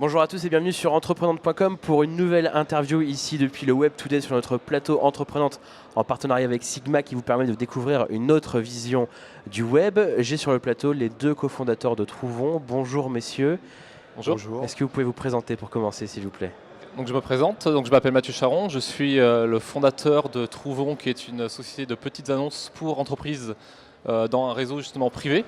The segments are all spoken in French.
Bonjour à tous et bienvenue sur entreprenante.com pour une nouvelle interview ici depuis le Web Today sur notre plateau Entreprenante en partenariat avec Sigma qui vous permet de découvrir une autre vision du web. J'ai sur le plateau les deux cofondateurs de Trouvons. Bonjour messieurs. Bonjour. Est-ce que vous pouvez vous présenter pour commencer s'il vous plaît? Donc je me présente, je m'appelle Mathieu Charon, je suis le fondateur de Trouvons qui est une société de petites annonces pour entreprises dans un réseau justement privé.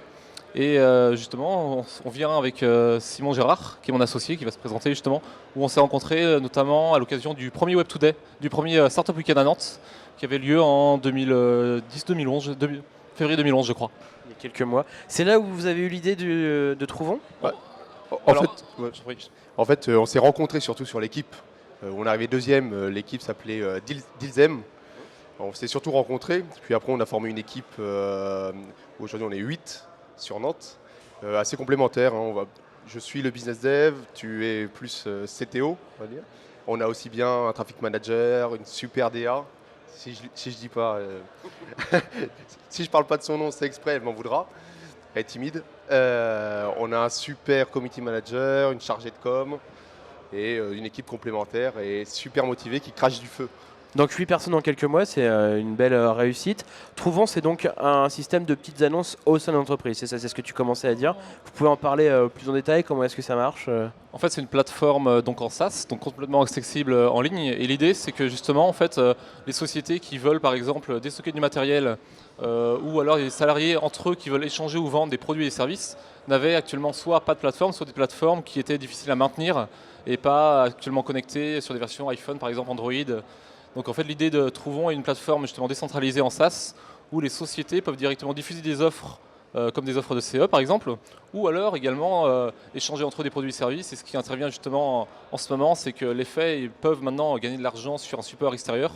Et justement, on vient avec Simon Gérard, qui est mon associé, qui va se présenter justement, où on s'est rencontrés notamment à l'occasion du premier Web Today, du premier Startup Weekend à Nantes, qui avait lieu en 2010-2011, février 2011 je crois. Il y a quelques mois. C'est là où vous avez eu l'idée de Trouvons? Ouais. En fait, on s'est rencontrés surtout sur l'équipe. On est arrivé deuxième, l'équipe s'appelait Dilzem. On s'est surtout rencontrés, puis après on a formé une équipe, aujourd'hui on est 8 sur Nantes, assez complémentaire. Je suis le business dev, tu es plus CTO, on va dire. On a aussi bien un traffic manager, une super DA. Si je dis pas, si je parle pas de son nom, c'est exprès, elle m'en voudra. Elle est timide. On a un super community manager, une chargée de com et une équipe complémentaire et super motivée qui crache du feu. Donc 8 personnes en quelques mois, c'est une belle réussite. Trouvons, c'est donc un système de petites annonces au sein de l'entreprise. C'est ça, c'est ce que tu commençais à dire. Vous pouvez en parler plus en détail, comment est-ce que ça marche? En fait, c'est une plateforme donc en SaaS, donc complètement accessible en ligne. Et l'idée, c'est que justement, en fait, les sociétés qui veulent, par exemple, déstocker du matériel, ou alors les salariés entre eux qui veulent échanger ou vendre des produits et des services, n'avaient actuellement soit pas de plateforme, soit des plateformes qui étaient difficiles à maintenir et pas actuellement connectées sur des versions iPhone, par exemple Android. Donc en fait, l'idée de Trouvons est une plateforme justement décentralisée en SaaS où les sociétés peuvent directement diffuser des offres comme des offres de CE par exemple, ou alors également échanger entre eux des produits et services. Et ce qui intervient justement en ce moment, c'est que les faits ils peuvent maintenant gagner de l'argent sur un support extérieur,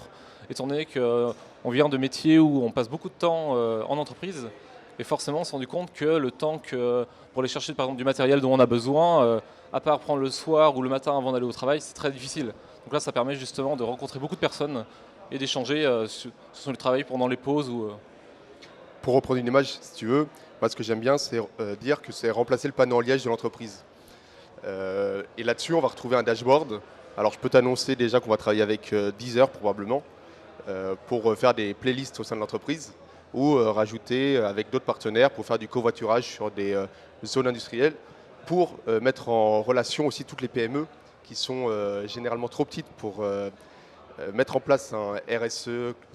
étant donné qu'on vient de métiers où on passe beaucoup de temps en entreprise. Et forcément, on s'est rendu compte que le temps que pour aller chercher par exemple du matériel dont on a besoin, à part prendre le soir ou le matin avant d'aller au travail, c'est très difficile. Donc là, ça permet justement de rencontrer beaucoup de personnes et d'échanger sur le travail pendant les pauses. Pour reprendre une image, si tu veux, moi ce que j'aime bien, c'est dire que c'est remplacer le panneau en liège de l'entreprise. Et là-dessus, on va retrouver un dashboard. Alors, je peux t'annoncer déjà qu'on va travailler avec Deezer probablement pour faire des playlists au sein de l'entreprise ou rajouter avec d'autres partenaires pour faire du covoiturage sur des zones industrielles pour mettre en relation aussi toutes les PME qui sont généralement trop petites pour mettre en place un RSE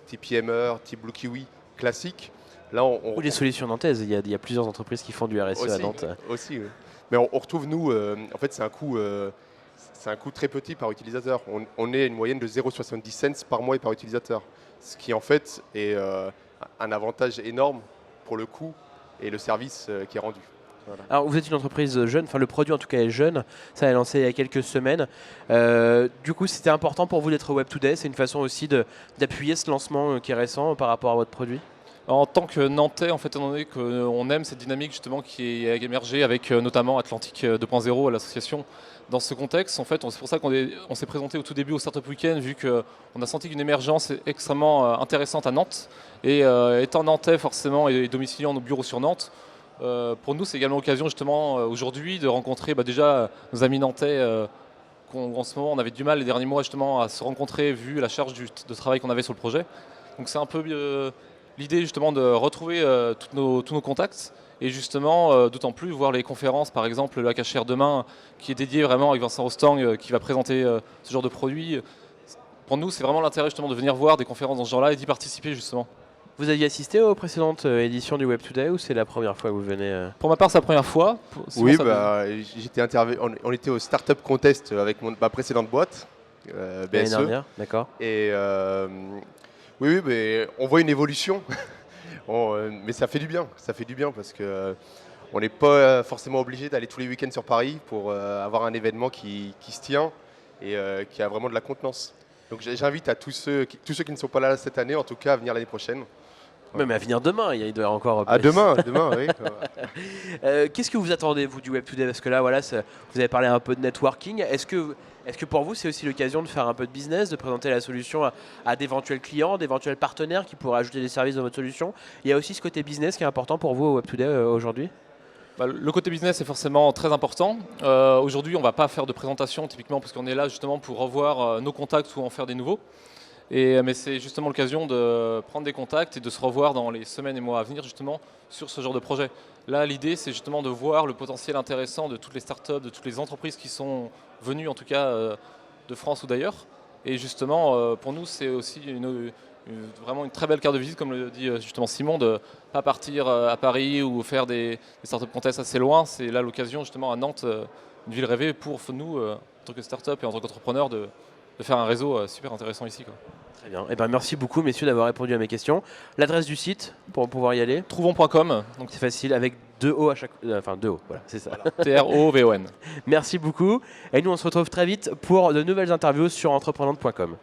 type IMR, type Blue Kiwi classique. Là, Ou les solutions nantaises, il y a plusieurs entreprises qui font du RSE aussi, à Nantes. Aussi, oui. Mais on retrouve, nous, en fait, c'est un coût très petit par utilisateur. On est à une moyenne de 0,70 cents par mois et par utilisateur. Ce qui, en fait, est un avantage énorme pour le coût et le service qui est rendu. Voilà. Alors vous êtes une entreprise jeune, enfin le produit en tout cas est jeune, ça a lancé il y a quelques semaines. Du coup c'était important pour vous d'être Web Today, c'est une façon aussi d'appuyer ce lancement qui est récent par rapport à votre produit? En tant que Nantais, en fait, étant donné qu'on aime cette dynamique justement qui a émergé avec notamment Atlantique 2.0 à l'association, dans ce contexte, en fait, c'est pour ça qu'on s'est présenté au tout début au Startup Weekend, vu qu'on a senti qu'une émergence extrêmement intéressante à Nantes. Et étant Nantais forcément et domiciliant nos bureaux sur Nantes, pour nous, c'est également l'occasion justement aujourd'hui de rencontrer déjà nos amis nantais qu'en ce moment on avait du mal les derniers mois justement à se rencontrer vu la charge de travail qu'on avait sur le projet. Donc c'est un peu l'idée justement de retrouver tous nos contacts et justement d'autant plus voir les conférences, par exemple la Cachère demain qui est dédiée vraiment avec Vincent Rostang qui va présenter ce genre de produit. Pour nous, c'est vraiment l'intérêt justement de venir voir des conférences dans ce genre-là et d'y participer justement. Vous aviez assisté aux précédentes éditions du Web Today ou c'est la première fois que vous venez Pour ma part, c'est la première fois. Oui, on était au Startup Contest avec ma précédente boîte, BSE. L'année dernière, d'accord. Et oui, mais on voit une évolution. Mais ça fait du bien. Ça fait du bien parce que on n'est pas forcément obligé d'aller tous les week-ends sur Paris pour avoir un événement qui se tient et qui a vraiment de la contenance. Donc j'invite à tous ceux qui ne sont pas là cette année, en tout cas, à venir l'année prochaine. Même à venir demain, il doit y avoir encore... demain, oui. Qu'est-ce que vous attendez, vous, du Web Today? Parce que là, voilà, vous avez parlé un peu de networking. Est-ce que pour vous, c'est aussi l'occasion de faire un peu de business, de présenter la solution à d'éventuels clients, d'éventuels partenaires qui pourraient ajouter des services dans votre solution? Il y a aussi ce côté business qui est important pour vous au Web Today aujourd'hui? Le côté business est forcément très important. Aujourd'hui, on ne va pas faire de présentation typiquement parce qu'on est là justement pour revoir nos contacts ou en faire des nouveaux. Mais c'est justement l'occasion de prendre des contacts et de se revoir dans les semaines et mois à venir justement sur ce genre de projet. Là, l'idée, c'est justement de voir le potentiel intéressant de toutes les startups, de toutes les entreprises qui sont venues en tout cas de France ou d'ailleurs. Et justement, pour nous, c'est aussi vraiment une très belle carte de visite, comme le dit justement Simon, de ne pas partir à Paris ou faire des startup contests assez loin. C'est là l'occasion justement à Nantes, une ville rêvée pour nous, en tant que startup et en tant qu'entrepreneur, de faire un réseau super intéressant ici, quoi. Très bien. Merci beaucoup, messieurs, d'avoir répondu à mes questions. L'adresse du site pour pouvoir y aller. Trouvons.com. Donc c'est facile, avec 2 O à chaque. Enfin 2 O, voilà, c'est ça. Voilà. TROVON. Merci beaucoup. Et nous, on se retrouve très vite pour de nouvelles interviews sur entreprenante.com.